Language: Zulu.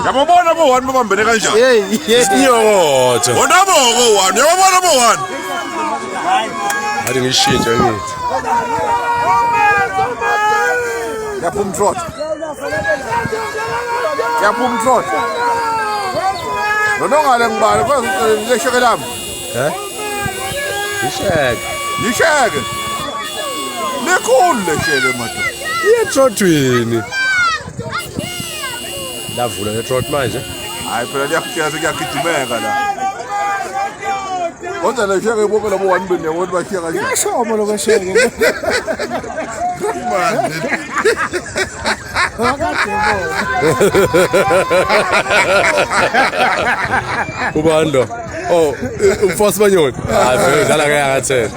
Yababona bo-1 babambene kanjani? Inyokotho. Wona bo-1, yababona bo-1. Athi ngishintshe ngithi. Yaphuma trot. Yaphuma trot. Nonongale ngibale kwesheke lami. Isheke. Yisheke. Likhulu lesheke madoda. Iyetrotwini. Lavula netrot manje. Hayi phela kuyagijimeka la. Kodwa lesheke ibonke labo 1 bene wona bashiyeka kanjani? Yashomo lo kwesheke. Man. Ubani lo? Oh, umfosi banyoni. Hayi, vele dala ke akathela.